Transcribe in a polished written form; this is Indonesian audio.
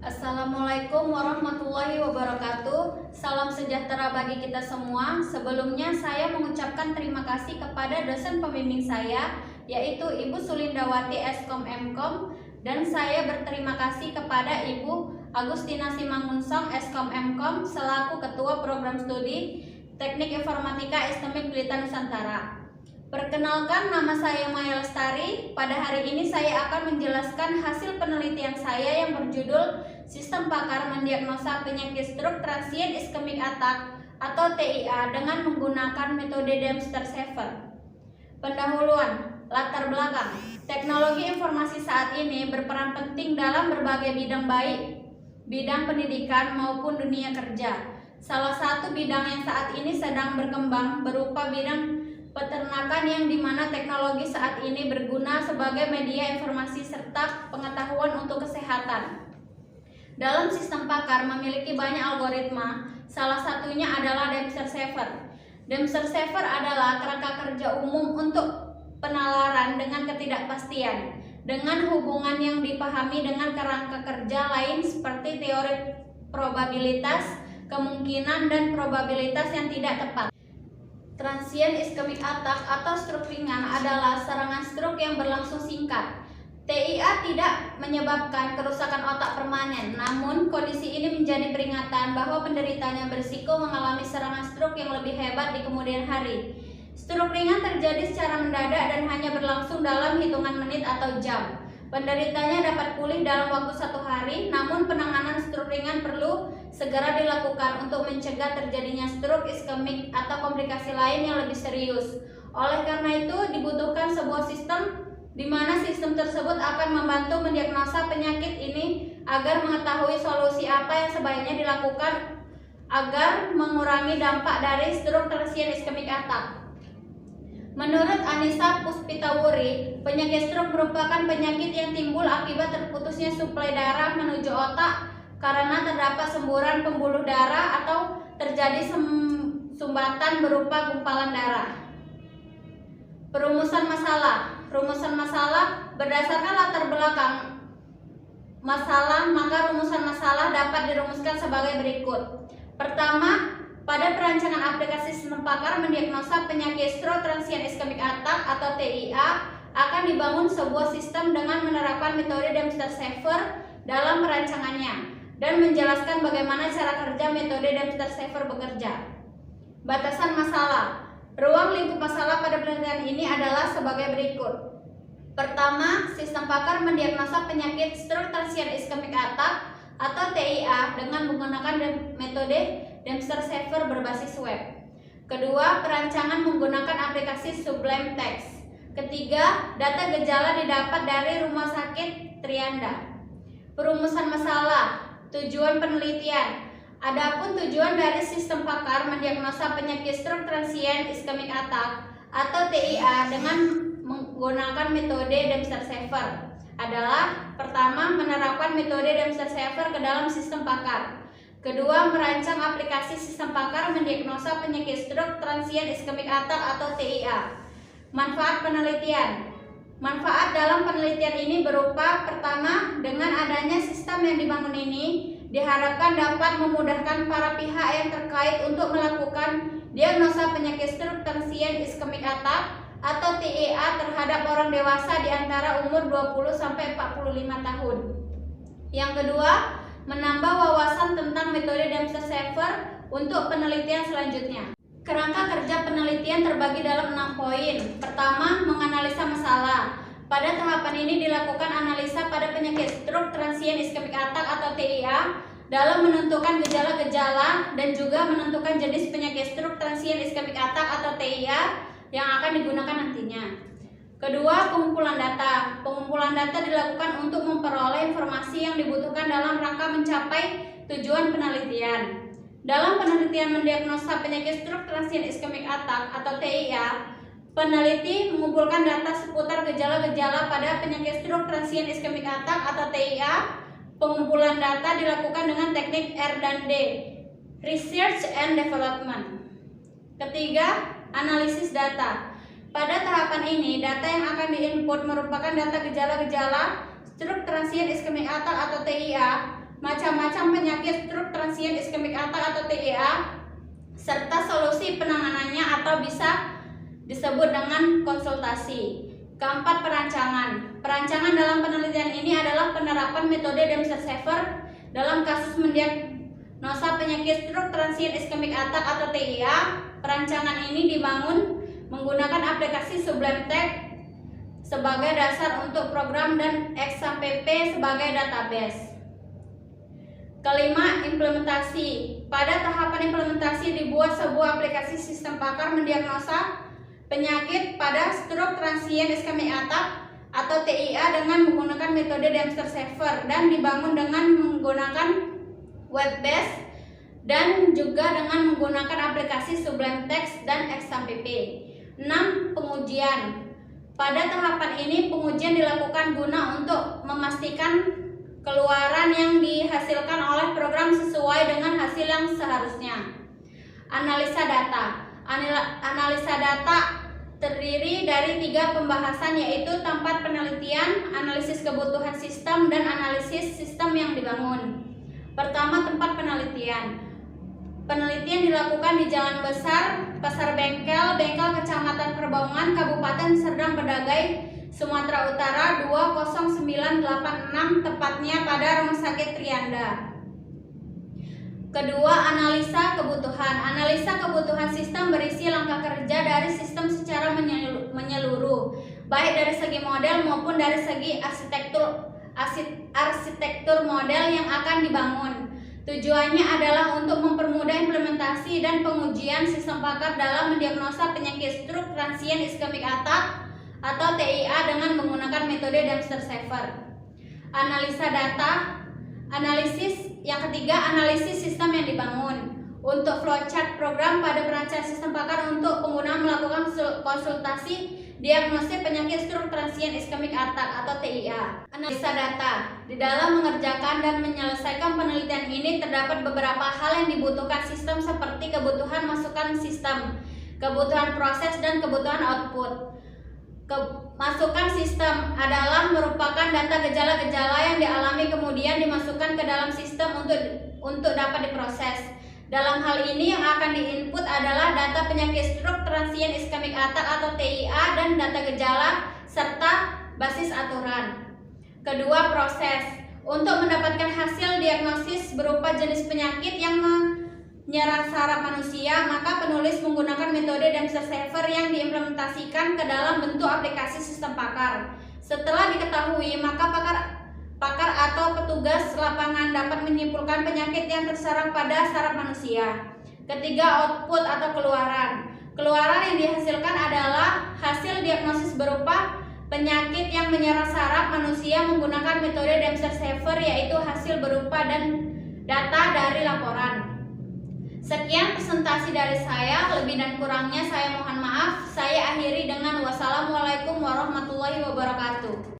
Assalamualaikum warahmatullahi wabarakatuh. Salam sejahtera bagi kita semua. Sebelumnya saya mengucapkan terima kasih kepada dosen pembimbing saya, yaitu Ibu Sulindawati Eskom Mkom, dan saya berterima kasih kepada Ibu Agustina Simangunsong Eskom Mkom selaku Ketua Program Studi Teknik Informatika STMIK Blitar Nusantara. Perkenalkan, nama saya Maya Lestari. Pada hari ini saya akan menjelaskan hasil penelitian saya yang berjudul Sistem Pakar Mendiagnosa Penyakit Stroke Transient Ischemic Attack atau TIA dengan menggunakan metode Dempster-Shaver. Pendahuluan, latar belakang. Teknologi informasi saat ini berperan penting dalam berbagai bidang, baik bidang pendidikan maupun dunia kerja. Salah satu bidang yang saat ini sedang berkembang berupa bidang peternakan, yang dimana teknologi saat ini berguna sebagai media informasi serta pengetahuan untuk kesehatan. Dalam sistem pakar memiliki banyak algoritma, salah satunya adalah Dempster-Shaver. Dempster-Shaver adalah kerangka kerja umum untuk penalaran dengan ketidakpastian, dengan hubungan yang dipahami dengan kerangka kerja lain seperti teori probabilitas, kemungkinan, dan probabilitas yang tidak tepat. Transient ischemic attack atau stroke ringan adalah serangan stroke yang berlangsung singkat. TIA tidak menyebabkan kerusakan otak permanen, namun kondisi ini menjadi peringatan bahwa penderitanya berisiko mengalami serangan stroke yang lebih hebat di kemudian hari. Stroke ringan terjadi secara mendadak dan hanya berlangsung dalam hitungan menit atau jam. Penderitanya dapat pulih dalam waktu 1 hari, namun penanganan stroke ringan perlu segera dilakukan untuk mencegah terjadinya stroke iskemik atau komplikasi lain yang lebih serius. Oleh karena itu, dibutuhkan sebuah sistem di mana sistem tersebut akan membantu mendiagnosa penyakit ini agar mengetahui solusi apa yang sebaiknya dilakukan agar mengurangi dampak dari stroke transient ischemic attack. Menurut Anissa Puspitawuri, penyakit stroke merupakan penyakit yang timbul akibat terputusnya suplai darah menuju otak karena terdapat semburan pembuluh darah atau terjadi sumbatan berupa gumpalan darah. Perumusan masalah. Rumusan masalah berdasarkan latar belakang masalah, maka rumusan masalah dapat dirumuskan sebagai berikut. Pertama, pada perancangan aplikasi sistem pakar mendiagnosa penyakit stroke transient ischemic attack atau TIA akan dibangun sebuah sistem dengan menerapkan metode Dempster-Shaver dalam perancangannya dan menjelaskan bagaimana cara kerja metode Dempster-Shaver bekerja. Batasan masalah. Ruang lingkup masalah pada penelitian ini adalah sebagai berikut. Pertama, sistem pakar mendiagnosa penyakit stroke transient ischemic attack atau TIA dengan menggunakan metode Dempster-Shaver berbasis web. Kedua, perancangan menggunakan aplikasi Sublime Text. Ketiga, data gejala didapat dari Rumah Sakit Trianda. Perumusan masalah, tujuan penelitian. Adapun tujuan dari sistem pakar mendiagnosa penyakit stroke transient ischemic attack atau TIA dengan menggunakan metode Dempster-Shaver adalah: pertama, menerapkan metode Dempster-Shaver ke dalam sistem pakar. Kedua, merancang aplikasi sistem pakar mendiagnosa penyakit stroke transient ischemic attack atau TIA. Manfaat penelitian. Manfaat dalam penelitian ini berupa: pertama, dengan adanya sistem yang dibangun ini diharapkan dapat memudahkan para pihak yang terkait untuk melakukan diagnosa penyakit stroke transient ischemic attack atau TIA terhadap orang dewasa di antara umur 20 sampai 45 tahun. Yang kedua, menambah wawasan tentang metode Dempster-Shaver untuk penelitian selanjutnya. Kerangka kerja penelitian terbagi dalam 6 poin. Pertama, menganalisa masalah. Pada tahapan ini dilakukan analisa pada penyakit stroke transient ischemic attack atau TIA dalam menentukan gejala-gejala dan juga menentukan jenis penyakit stroke transient ischemic attack atau TIA yang akan digunakan nantinya. Kedua, pengumpulan data. Pengumpulan data dilakukan untuk memperoleh informasi yang dibutuhkan dalam rangka mencapai tujuan penelitian. Dalam penelitian mendiagnosa penyakit stroke transient ischemic attack atau TIA, peneliti mengumpulkan data seputar gejala-gejala pada penyakit stroke transient ischemic attack atau TIA. Pengumpulan data dilakukan dengan teknik R&D, Research and Development. Ketiga, analisis data. Pada tahapan ini, data yang akan diinput merupakan data gejala-gejala stroke transient ischemic attack atau TIA macam-macam penyakit stroke transient iskemik atak atau TIA, serta solusi penanganannya atau bisa disebut dengan konsultasi. Keempat, perancangan. Perancangan dalam penelitian ini adalah penerapan metode Dempsey-Schaeffer dalam kasus mendiagnosa penyakit stroke transient iskemik atak atau TIA. Perancangan ini dibangun menggunakan aplikasi Sublime Text sebagai dasar untuk program dan XAMPP sebagai database. Kelima, implementasi. Pada tahapan implementasi dibuat sebuah aplikasi sistem pakar mendiagnosa penyakit pada stroke transient iskemik atak atau TIA dengan menggunakan metode Dempsey-Schaeffer dan dibangun dengan menggunakan web base dan juga dengan menggunakan aplikasi Sublime Text dan XAMPP. 6. Pengujian. Pada tahapan ini pengujian dilakukan guna untuk memastikan keluaran yang dihasilkan oleh program sesuai dengan hasil yang seharusnya. Analisa data. Analisa data terdiri dari 3 pembahasan, yaitu tempat penelitian, analisis kebutuhan sistem, dan analisis sistem yang dibangun. Pertama, tempat penelitian. Penelitian dilakukan di Jalan Besar, Pasar Bengkel, Kecamatan Perbaungan, Kabupaten Serdang Bedagai, Sumatera Utara 20986, tepatnya pada Rumah Sakit Trianda. Kedua, analisa kebutuhan. Analisa kebutuhan sistem berisi langkah kerja dari sistem secara menyeluruh, baik dari segi model maupun dari segi arsitektur model yang akan dibangun. Tujuannya adalah untuk mempermudah implementasi dan pengujian sistem pakar dalam mendiagnosa penyakit stroke transient iskemik atak atau TIA dengan menggunakan metode Dempsey-Schaeffer. Analisa data. Yang ketiga, analisis sistem yang dibangun. Untuk flowchart program pada perancangan sistem pakar untuk pengguna melakukan konsultasi diagnosis penyakit stroke transient iskemik atak atau TIA. Analisa data. Di dalam mengerjakan dan menyelesaikan penelitian ini terdapat beberapa hal yang dibutuhkan sistem seperti kebutuhan masukan sistem, kebutuhan proses, dan kebutuhan output. Masukan sistem adalah merupakan data gejala-gejala yang dialami kemudian dimasukkan ke dalam sistem untuk dapat diproses. Dalam hal ini yang akan diinput adalah data penyakit stroke transient iskemik atak atau TIA dan data gejala serta basis aturan. Kedua, proses. Untuk mendapatkan hasil diagnosis berupa jenis penyakit yang menyerang saraf manusia, maka penulis menggunakan metode Dempsey-Schaeffer yang diimplementasikan ke dalam bentuk aplikasi sistem pakar. Setelah diketahui, maka pakar atau petugas lapangan dapat menyimpulkan penyakit yang terserang pada saraf manusia. Ketiga, output atau keluaran. Keluaran yang dihasilkan adalah hasil diagnosis berupa penyakit yang menyerang saraf manusia menggunakan metode Dempsey-Schaeffer, yaitu hasil berupa dan data dari laporan. Sekian presentasi dari saya, lebih dan kurangnya saya mohon maaf. Saya akhiri dengan wassalamualaikum warahmatullahi wabarakatuh.